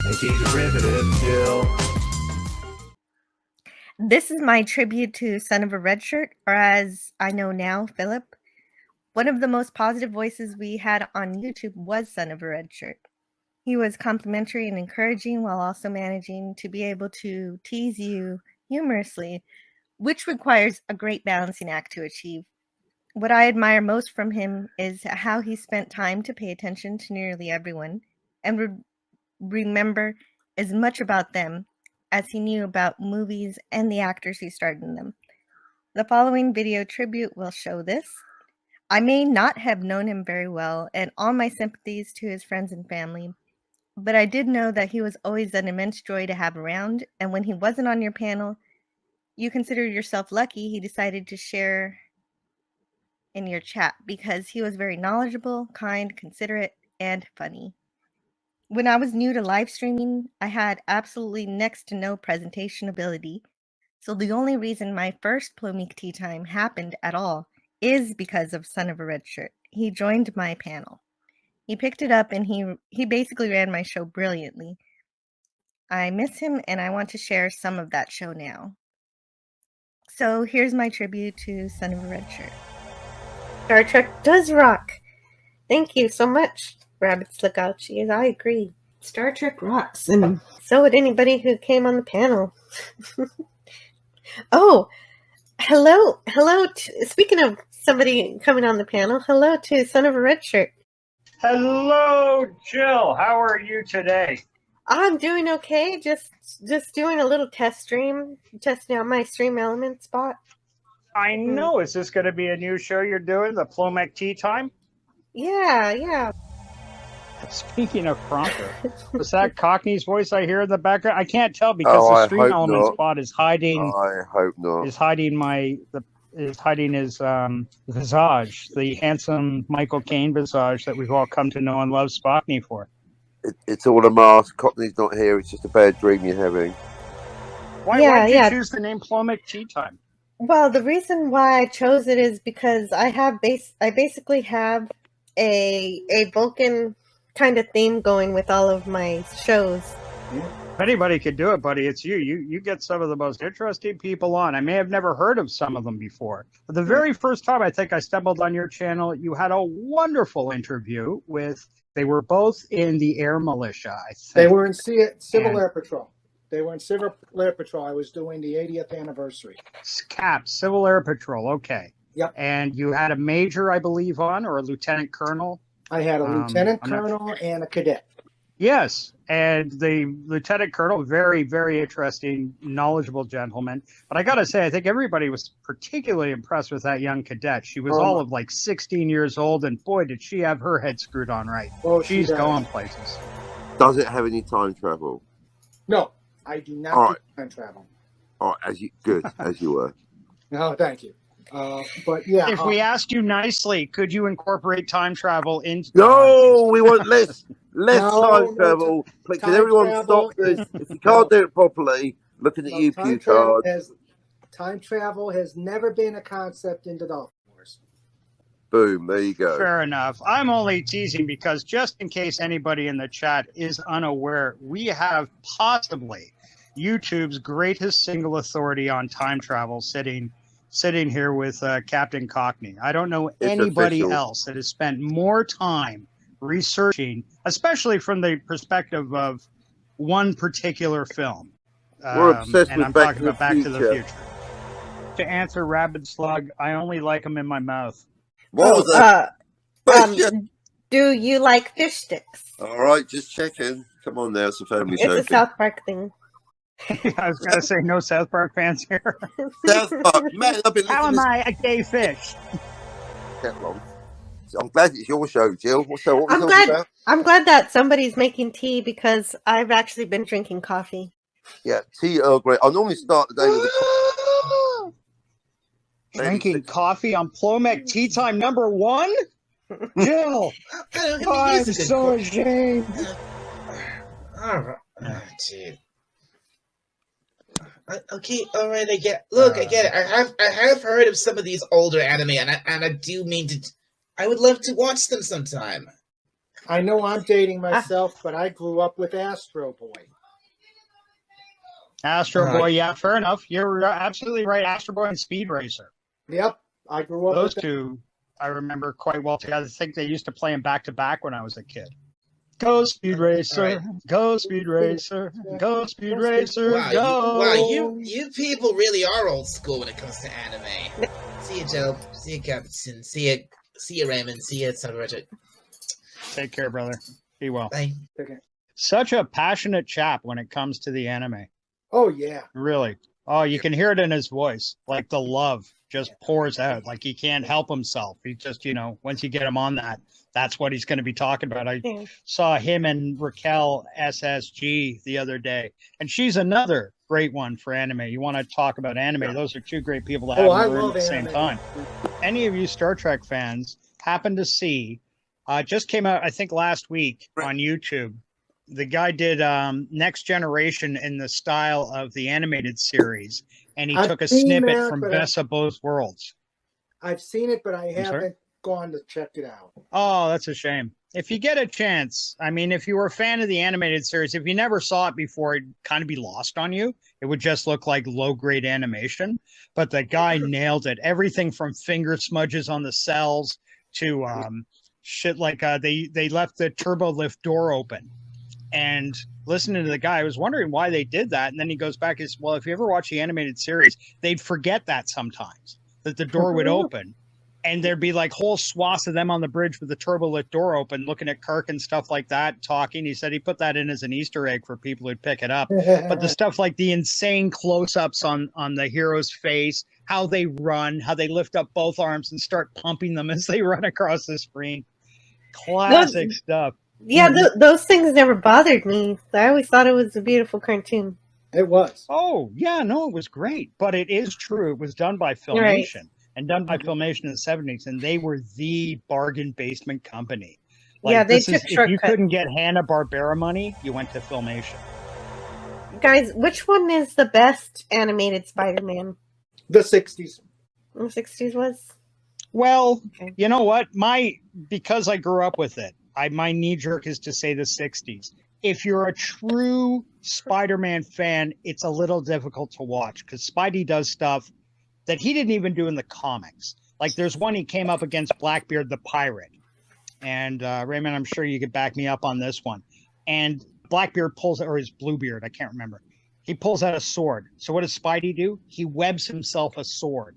Making derivatives, Jill. This is my tribute to Son of a Redshirt, or as I know now, Philip. One of the most positive voices we had on YouTube was Son of a Redshirt. He was complimentary and encouraging while also managing to be able to tease you humorously, which requires a great balancing act to achieve. What I admire most from him is how he spent time to pay attention to nearly everyone and remember as much about them as he knew about movies and the actors who starred in them. The following video tribute will show this. I may not have known him very well, and all my sympathies to his friends and family, but I did know that he was always an immense joy to have around, and when he wasn't on your panel, you consider yourself lucky he decided to share in your chat because he was very knowledgeable, kind, considerate, and funny. When I was new to live streaming, I had absolutely next to no presentation ability, so the only reason my first Plomeek Tea Time happened at all is because of Son of a Redshirt. He joined my panel. He picked it up and he basically ran my show brilliantly. I miss him and I want to share some of that show now. So here's my tribute to Son of a Redshirt. Star Trek does rock. Thank you so much, Rabbit Slickouchies. I agree. Star Trek rocks, and so would anybody who came on the panel. Oh, hello. Speaking of somebody coming on the panel, hello to Son of a Redshirt. Hello, Jill. How are you today? I'm doing okay. Just doing a little test stream, testing out my stream element spot. I know. Is this going to be a new show you're doing, the Plomeek Tea Time? Yeah. Speaking of prompter, was that Cockney's voice I hear in the background? I can't tell because the stream element spot is hiding. I hope not. Is hiding his visage, the handsome Michael Caine visage that we've all come to know and love Spockney for. It's all a mask. Cockney's not here. It's just a bad dream you're having. Why did you choose the name Plomeek Tea Time? Well, the reason why I chose it is because I basically have a Vulcan kind of theme going with all of my shows. If anybody could do it, buddy, it's you. You get some of the most interesting people on. I may have never heard of some of them before. But the very first time I think I stumbled on your channel, you had a wonderful interview with, they were both in the Air Militia, I think. They were in Civil Air Patrol. They were in Civil Air Patrol. I was doing the 80th anniversary. Civil Air Patrol, okay. Yep. And you had a major, I believe, on, or a lieutenant colonel? I had a lieutenant colonel and a cadet. Yes, and the lieutenant colonel, very, very interesting, knowledgeable gentleman. But I got to say, I think everybody was particularly impressed with that young cadet. She was all of like 16 years old, and boy, did she have her head screwed on right. Oh, she's going places. Does it have any time travel? No, I do not do time travel. All right, as you were. No, thank you. But yeah, if we asked you nicely, could you incorporate time travel into? No, we want less time travel. Can everyone stop this? If you can't do it properly, looking at you, Q-Card. Time travel has never been a concept in the Dolphin Wars. Boom, there you go. Fair enough. I'm only teasing because just in case anybody in the chat is unaware, we have possibly YouTube's greatest single authority on time travel sitting here with Captain Cockney. I don't know anybody else that has spent more time researching, especially from the perspective of one particular film. We're obsessed with I'm talking about Back to the Future. To answer Rabid Slug, I only like them in my mouth. What was that? Do you like fish sticks? All right, just checking. Come on now, it's a family show. It's a South Park thing. I was going to say no South Park fans here. South Park, man, I've been How am I a gay fish? I'm glad it's your show, Jill. I'm glad that somebody's making tea because I've actually been drinking coffee. Yeah, tea Earl Grey. I normally start the day with a drinking coffee on Plomeek Tea Time #1? Jill, I'm so ashamed. All right. Oh, gee. Okay, all right. I get it. I have heard of some of these older anime, and I do mean to. I would love to watch them sometime. I know I'm dating myself, but I grew up with Astro Boy. Astro Boy, yeah, fair enough. You're absolutely right. Astro Boy and Speed Racer. Yep, I grew up Those with two I remember quite well together. I think they used to play them back to back when I was a kid. Go Speed Racer, right. go Speed Racer, go Speed Racer, Wow, go. you people really are old school when it comes to anime. See you, Joe. See you, Captain. See you, Raymond. See you, Son of Richard. Take care, brother. Be well. Bye. Okay. Such a passionate chap when it comes to the anime. Oh, yeah. Really. Oh, you can hear it in his voice. Like the love just pours out. Like he can't help himself. He just, once you get him on that, that's what he's going to be talking about. I saw him and Raquel SSG the other day, and she's another great one for anime. You want to talk about anime? Yeah. Those are two great people to have in the room at the same time. Any of you Star Trek fans happen to see, just came out, I think last week on YouTube. The guy did Next Generation in the style of the animated series, and he took a snippet from Best of Both Worlds. I've seen it, but I haven't gone to check it out. Oh, that's a shame. If you get a chance, I mean, if you were a fan of the animated series, if you never saw it before, it'd kind of be lost on you. It would just look like low-grade animation. But the guy nailed it. Everything from finger smudges on the cells to shit like they left the turbo lift door open. And listening to the guy, I was wondering why they did that. And then he goes back and says, well, if you ever watch the animated series, they'd forget that sometimes, that the door would open. And there'd be like whole swaths of them on the bridge with the turbo lit door open, looking at Kirk and stuff like that, talking. He said he put that in as an Easter egg for people who'd pick it up. But the stuff like the insane close-ups on the hero's face, how they run, how they lift up both arms and start pumping them as they run across the screen. Classic stuff. Yeah, those things never bothered me. I always thought it was a beautiful cartoon. It was. Oh, yeah, no, it was great. But it is true. It was done by Filmation and done by Filmation in the 70s, and they were the bargain basement company. Like, yeah, they took shortcuts. If you couldn't get Hanna-Barbera money, you went to Filmation. Guys, which one is the best animated Spider-Man? The 60s. The 60s was? Well, you know what? Because I grew up with it, my knee-jerk is to say the 60s. If you're a true Spider-Man fan, it's a little difficult to watch because Spidey does stuff that he didn't even do in the comics. Like there's one he came up against Blackbeard the Pirate. And Raymond, I'm sure you could back me up on this one. And Blackbeard pulls, or his Bluebeard, I can't remember. He pulls out a sword. So what does Spidey do? He webs himself a sword.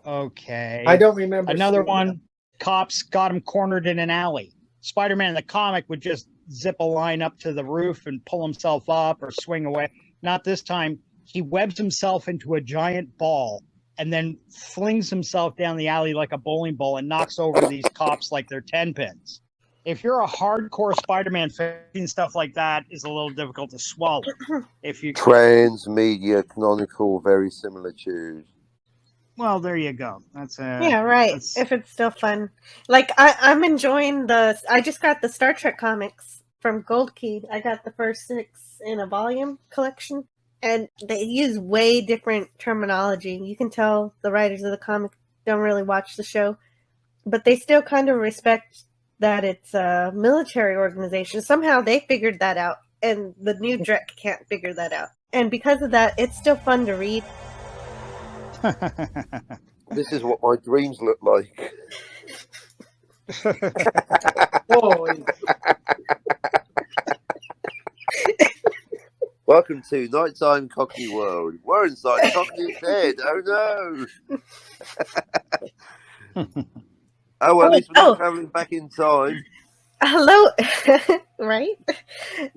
Okay. I don't remember. Another one, cops got him cornered in an alley. Spider-Man in the comic would just zip a line up to the roof and pull himself up or swing away. Not this time. He webs himself into a giant ball and then flings himself down the alley like a bowling ball and knocks over these cops like they're 10 pins. If you're a hardcore Spider-Man fan, stuff like that is a little difficult to swallow. If you transmedia canonical verisimilitude. Well, there you go. That's yeah, right. If it's still fun, like I'm enjoying I just got the Star Trek comics from Gold Key. I got the first 6 in a volume collection, and they use way different terminology. You can tell the writers of the comic don't really watch the show, but they still kind of respect that it's a military organization. Somehow they figured that out, and the new Drek can't figure that out. And because of that, it's still fun to read. This is what my dreams look like. Welcome to Nighttime Cockney World. We're inside Cockney's head. Oh no! Oh, well, at least we're not traveling back in time. Hello, right?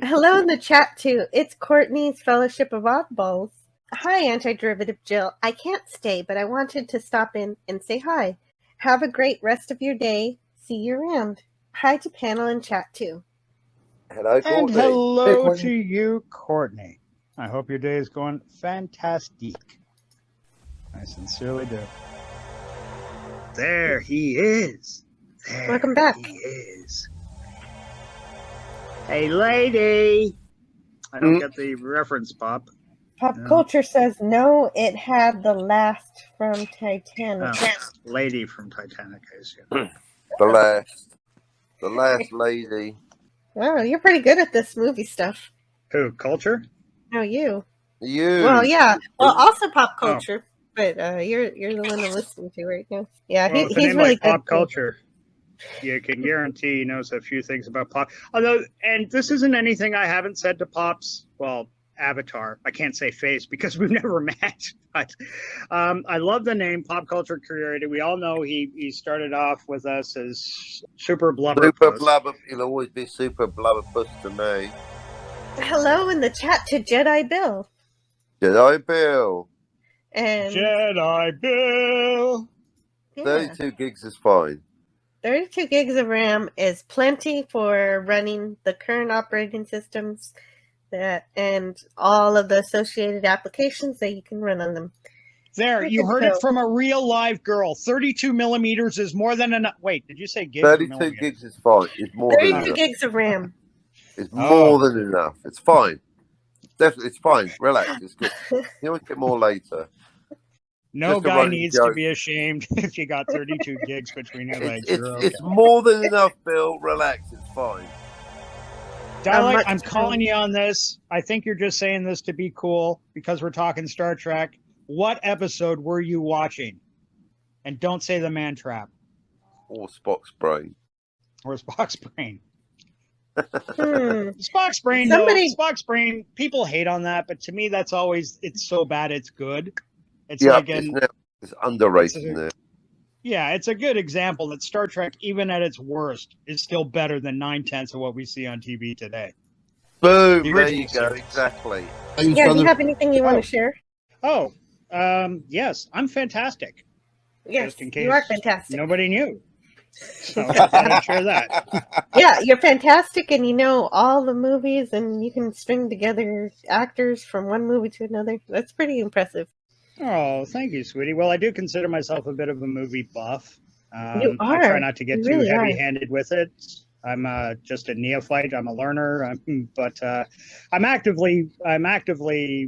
Hello in the chat too. It's Courtney's Fellowship of Oddballs. Hi, Anti-Derivative Jill. I can't stay, but I wanted to stop in and say hi. Have a great rest of your day. See you around. Hi to panel and chat too. Hello, Courtney. And hello to you, Courtney. I hope your day is going fantastic. I sincerely do. There he is. Welcome back. He is. Hey, lady. I don't get the reference, Pop. Pop Culture says no, it had the last from Titanic. Oh, lady from Titanic, I assume. The last. The last lady. Wow, you're pretty good at this movie stuff. Who? Culture? No, you. You. Well, yeah. Well, also pop Oh. culture, but you're the one I'm listening to right now. Yeah, Well, with a he's name really like good. pop culture, you can guarantee he knows a few things about pop. Although, and this isn't anything I haven't said to Pops. Well, Avatar. I can't say face because we've never met. But I love the name Pop Culture Creator. We all know he started off with us as Super Blubber. Super Blubber. He'll always be Super Blubber Puss to me. Hello in the chat to Jedi Bill. Jedi Bill. And Jedi Bill. yeah, 32 gigs is fine. 32 gigs of RAM is plenty for running the current operating systems and all of the associated applications that you can run on them. There, you heard it from a real live girl. 32 millimeters is more than enough. Wait, did you say gigs? 32 gigs is fine. It's more than 32 enough. gigs of RAM. It's more than enough. It's fine. Definitely, it's fine. Relax. It's good. You always get more later. No guy needs to be ashamed if you got 32 gigs between your legs. It's more than enough, Bill. Relax. It's fine. Dialect, I'm calling you on this. I think you're just saying this to be cool because we're talking Star Trek. What episode were you watching? And don't say the man trap. Or Spock's brain. Or Spock's brain. Spock's brain, Spock's brain. People hate on that, but to me, that's always, it's so bad it's good. It's like it's underrated in there. Yeah, it's a good example that Star Trek, even at its worst, is still better than 9/10 of what we see on TV today. Boom! There you go. Exactly. Yeah, do you have anything you want to share? Oh, yes, I'm fantastic. Yes, just in case you are fantastic. Nobody knew. So I'll share that. Yeah, you're fantastic, and you know all the movies, and you can string together actors from one movie to another. That's pretty impressive. Oh, thank you, sweetie. Well, I do consider myself a bit of a movie buff. You are. I try not to get You too really heavy-handed with it. I'm just a neophyte. I'm a learner, but I'm actively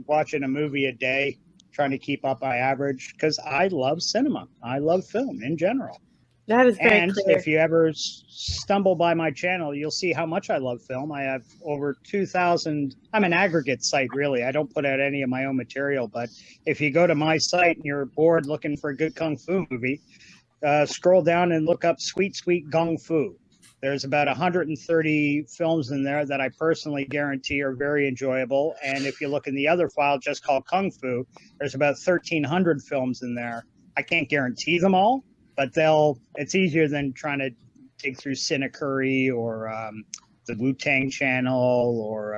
watching a movie a day, trying to keep up my average because I love cinema. I love film in general. That is very clear. If you ever stumble by my channel, you'll see how much I love film. I have over 2,000. I'm an aggregate site, really. I don't put out any of my own material. But if you go to my site and you're bored looking for a good kung fu movie, scroll down and look up Sweet Sweet Kung Fu. There's about 130 films in there that I personally guarantee are very enjoyable. And if you look in the other file just called Kung Fu, there's about 1,300 films in there. I can't guarantee them all, but it's easier than trying to dig through Cinecurry or the Wu-Tang channel or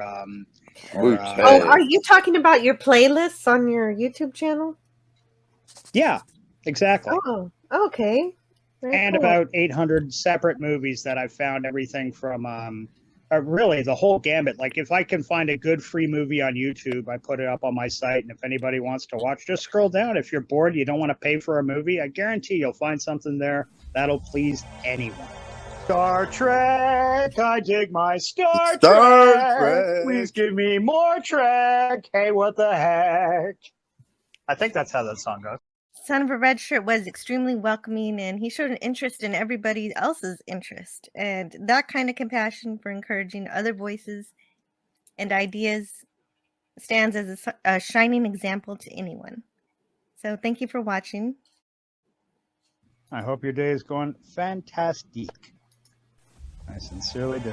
Wu-Tang. Are you talking about your playlists on your YouTube channel? Yeah, exactly. Oh, okay. Very cool. About 800 separate movies that I've found, everything from really the whole gambit. Like if I can find a good free movie on YouTube, I put it up on my site, and if anybody wants to watch, just scroll down. If you're bored, you don't want to pay for a movie, I guarantee you'll find something there that'll please anyone. Star Trek, I dig my Star Trek. Please give me more Trek. Hey, what the heck? I think that's how that song goes. Son of a Redshirt was extremely welcoming, and he showed an interest in everybody else's interest. And that kind of compassion for encouraging other voices and ideas stands as a shining example to anyone. So thank you for watching. I hope your day is going fantastic. I sincerely do.